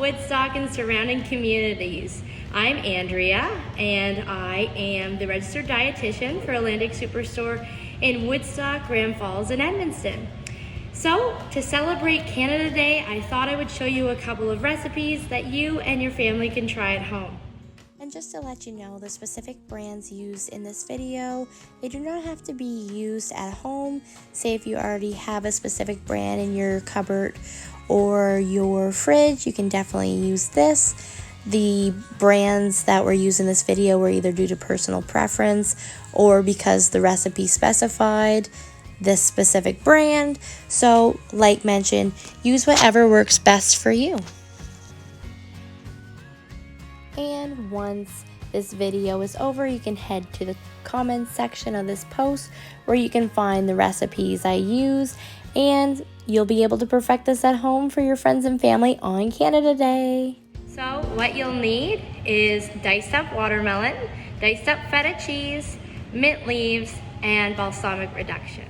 Woodstock and surrounding communities. I'm Andrea, and I am the registered dietitian for Atlantic Superstore in Woodstock, Grand Falls, and Edmonton. So, to celebrate Canada Day, I thought I would show you a couple of recipes that you and your family can try at home. And just to let you know, the specific brands used in this video, they do not have to be used at home. Say if you already have a specific brand in your cupboard or your fridge, you can definitely use this. The brands that were used in this video were either due to personal preference or because the recipe specified this specific brand. So, like mentioned, use whatever works best for you. And once this video is over, you can head to the comments section of this post where you can find the recipes I use, and you'll be able to perfect this at home for your friends and family on Canada Day. So what you'll need is diced up watermelon, diced up feta cheese, mint leaves, and balsamic reduction.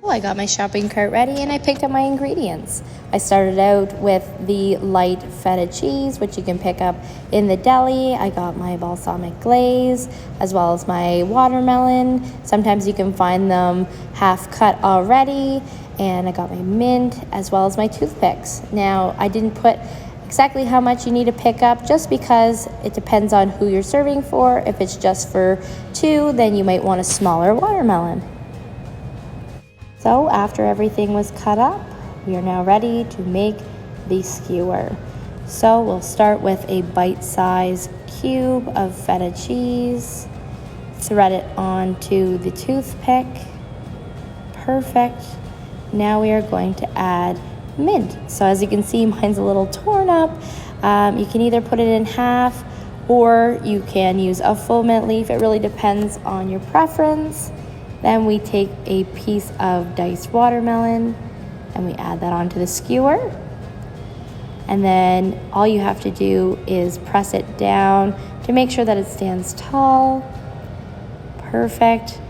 Well, I got my shopping cart ready and I picked up my ingredients. I started out with the light feta cheese, which you can pick up in the deli. I got my balsamic glaze as well as my watermelon. Sometimes you can find them half cut already. And I got my mint as well as my toothpicks. Now, I didn't put exactly how much you need to pick up just because it depends on who you're serving for. If it's just for two, then you might want a smaller watermelon. So after everything was cut up, we are now ready to make the skewer. So we'll start with a bite-sized cube of feta cheese, thread it onto the toothpick. Perfect. Now we are going to add mint. So as you can see, mine's a little torn up. You can either put it in half or you can use a full mint leaf. It really depends on your preference. Then we take a piece of diced watermelon and we add that onto the skewer. And then all you have to do is press it down to make sure that it stands tall. Perfect.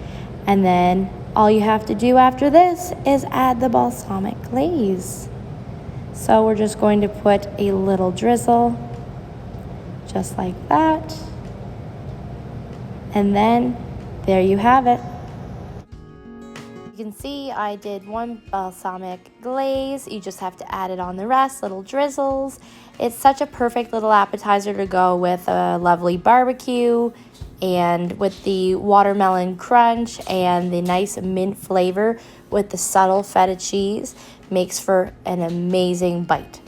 And then all you have to do after this is add the balsamic glaze. So we're just going to put a little drizzle, just like that. And then there you have it. You can see I did one balsamic glaze. You just have to add it on the rest, little drizzles. It's such a perfect little appetizer to go with a lovely barbecue, and with the watermelon crunch and the nice mint flavor with the subtle feta cheese makes for an amazing bite.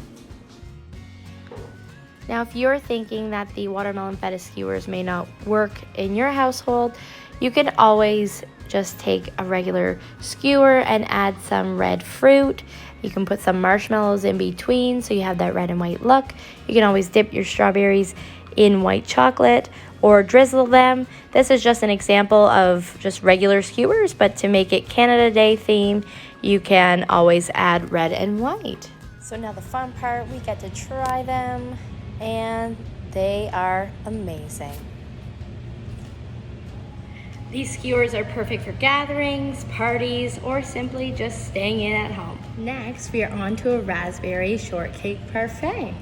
Now, if you're thinking that the watermelon feta skewers may not work in your household, you can always just take a regular skewer and add some red fruit. You can put some marshmallows in between so you have that red and white look. You can always dip your strawberries in white chocolate or drizzle them. This is just an example of just regular skewers, but to make it Canada Day themed, you can always add red and white. So now the fun part, we get to try them, and they are amazing. These skewers are perfect for gatherings, parties, or simply just staying in at home. Next, we are on to a raspberry shortcake parfait.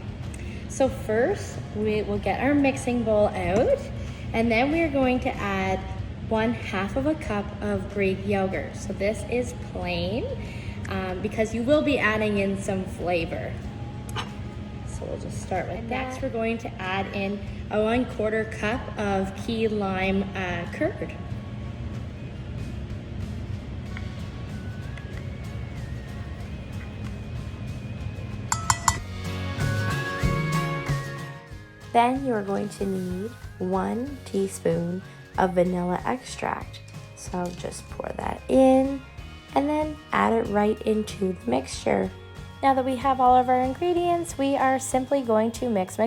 So first, we will get our mixing bowl out, and then we are going to add 1/2 of a cup of Greek yogurt. So this is plain because you will be adding in some flavor. So we'll just start with that. Next, we're going to add in a 1/4 cup of key lime curd. Then you are going to need 1 teaspoon of vanilla extract. So just pour that in and then add it right into the mixture. Now that we have all of our ingredients, we are simply going to mix.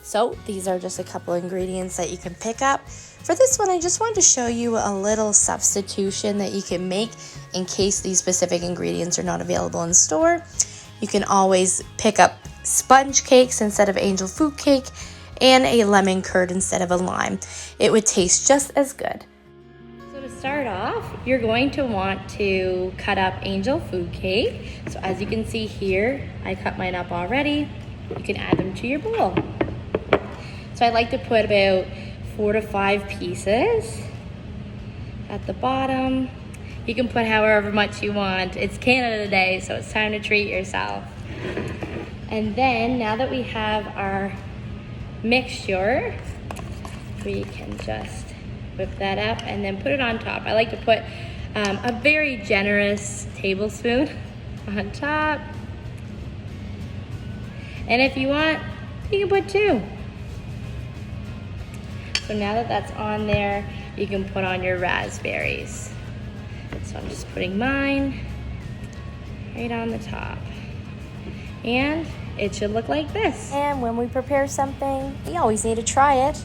So these are just a couple ingredients that you can pick up. For this one, I just wanted to show you a little substitution that you can make in case these specific ingredients are not available in store. You can always pick up sponge cakes instead of angel food cake and a lemon curd instead of a lime. It would taste just as good. So to Start off, you're going to want to cut up angel food cake. So as you can see here, I cut mine up already. You can add them to your bowl. So I like to put about 4 to 5 pieces at the bottom. You can put however much you want. It's Canada Day, so it's time to treat yourself. And then now that we have our mixture, we can just whip that up and then put it on top. I like to put a very generous tablespoon on top. And if you want, you can put 2. So now that that's on there, you can put on your raspberries. So I'm just putting mine right on the top. And it should look like this. And when we prepare something, we always need to try it.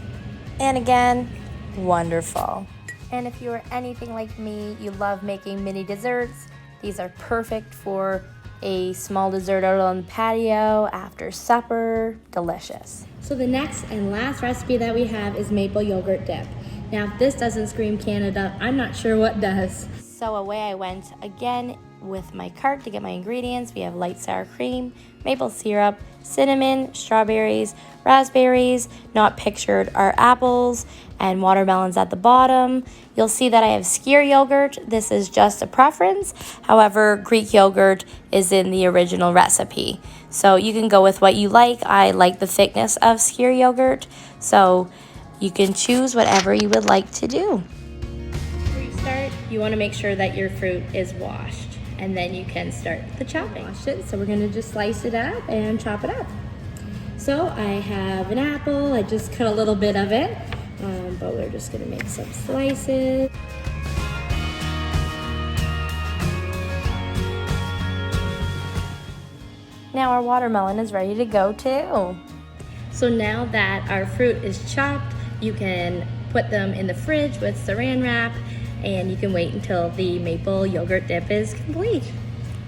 And again, wonderful. And if you are anything like me, you love making mini desserts. These are perfect for a small dessert out on the patio after supper. Delicious. So the next and last recipe that we have is maple yogurt dip. Now if this doesn't scream Canada, I'm not sure what does. So away I went again with my cart to get my ingredients. We have light sour cream, maple syrup, cinnamon, strawberries, raspberries, not pictured are apples, and watermelons at the bottom. You'll see that I have skyr yogurt. This is just a preference. However, Greek yogurt is in the original recipe. So you can go with what you like. I like the thickness of skyr yogurt, so you can choose whatever you would like to do. Before you start, you want to make sure that your fruit is washed, and then you can start the chopping. Wash it, so we're going to just slice it up and chop it up. So I have an apple. I just cut a little bit of it, but we're just going to make some slices. Now our watermelon is ready to go too. So now that our fruit is chopped, you can put them in the fridge with saran wrap, and you can wait until the maple yogurt dip is complete.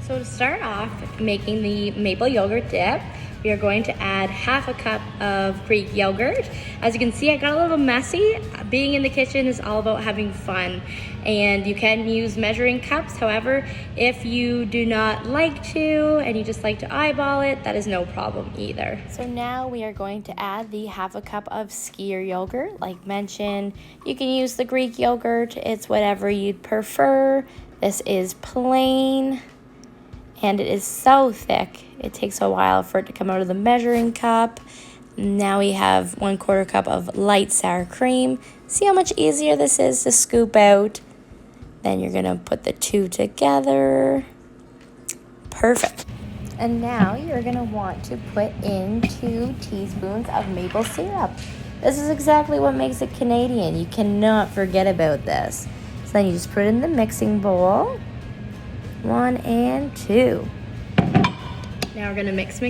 So to start off making the maple yogurt dip, we are going to add half a cup of Greek yogurt. As you can see, I got a little messy. Being in the kitchen is all about having fun, and you can use measuring cups. However, if you do not like to and you just like to eyeball it, that is no problem either. So now we are going to add the half a cup of skyr yogurt. Like mentioned, you can use the Greek yogurt. It's whatever you'd prefer. This is plain, and it is so thick. It takes a while for it to come out of the measuring cup. Now we have 1/4 cup of light sour cream. See how much easier this is to scoop out? Then you're gonna put the 2 together. Perfect. And now you're gonna want to put in 2 teaspoons of maple syrup. This is exactly what makes it Canadian. You cannot forget about this. So then you just put it in the mixing bowl. 1 and 2. Now we're gonna mix.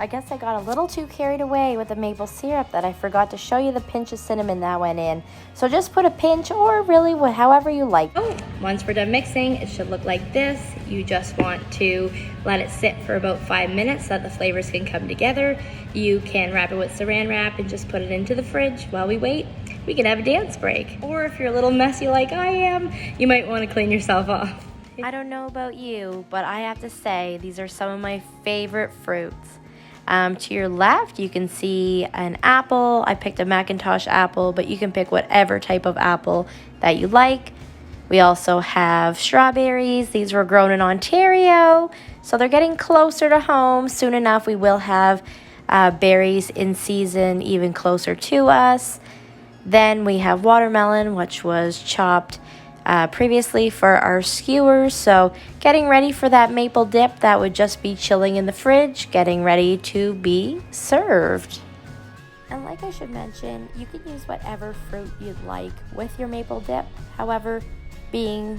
I guess I got a little too carried away with the maple syrup that I forgot to show you the pinch of cinnamon that went in. So just put a pinch, or really however you like. Oh, once we're done mixing, it should look like this. You just want to let it sit for about 5 minutes so that the flavors can come together. You can wrap it with saran wrap and just put it into the fridge. While we wait, we can have a dance break. Or if you're a little messy like I am, you might want to clean yourself off. I don't know about you, but I have to say these are some of my favorite fruits. To your left, you can see an apple. I picked a Macintosh apple, but you can pick whatever type of apple that you like. We also have strawberries. These were grown in Ontario, so they're getting closer to home. Soon enough, we will have berries in season even closer to us. Then we have watermelon, which was chopped previously for our skewers. So getting ready for that maple dip that would just be chilling in the fridge, getting ready to be served. And like I should mention, you can use whatever fruit you'd like with your maple dip. However, being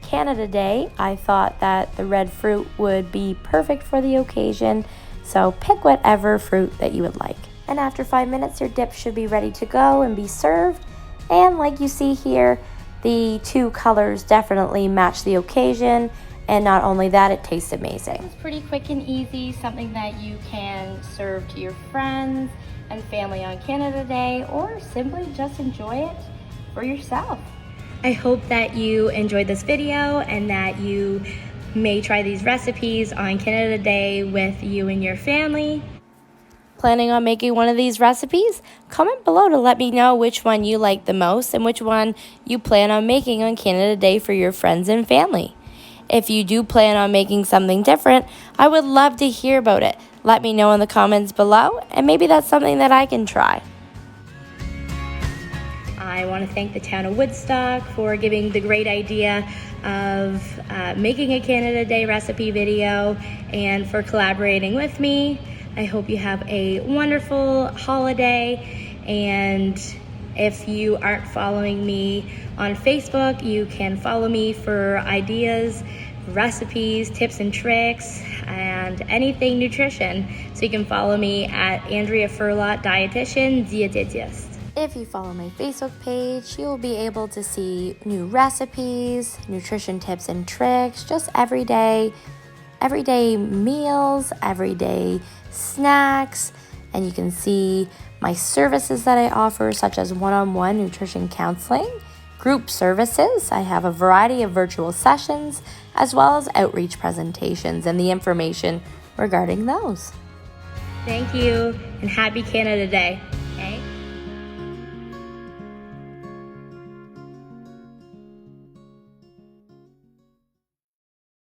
Canada Day, I thought that the red fruit would be perfect for the occasion. So pick whatever fruit that you would like. And after 5 minutes, your dip should be ready to go and be served. And like you see here, the 2 colors definitely match the occasion, and not only that, it tastes amazing. It's pretty quick and easy, something that you can serve to your friends and family on Canada Day, or simply just enjoy it for yourself. I hope that you enjoyed this video and that you may try these recipes on Canada Day with you and your family. Planning on making one of these recipes? Comment below to let me know which one you like the most and which one you plan on making on Canada Day for your friends and family. If you do plan on making something different, I would love to hear about it. Let me know in the comments below, and maybe that's something that I can try. I want to thank the town of Woodstock for giving the great idea of making a Canada Day recipe video and for collaborating with me. I hope you have a wonderful holiday, and if you aren't following me on Facebook, you can follow me for ideas, recipes, tips and tricks, and anything nutrition. So you can follow me at Andrea Furlotte, Dietitian, Dietitian. If you follow my Facebook page, you'll be able to see new recipes, nutrition tips and tricks, just everyday meals, everyday snacks, and you can see my services that I offer, such as one-on-one nutrition counseling, group services. I have a variety of virtual sessions, as well as outreach presentations and the information regarding those. Thank you, and happy Canada Day.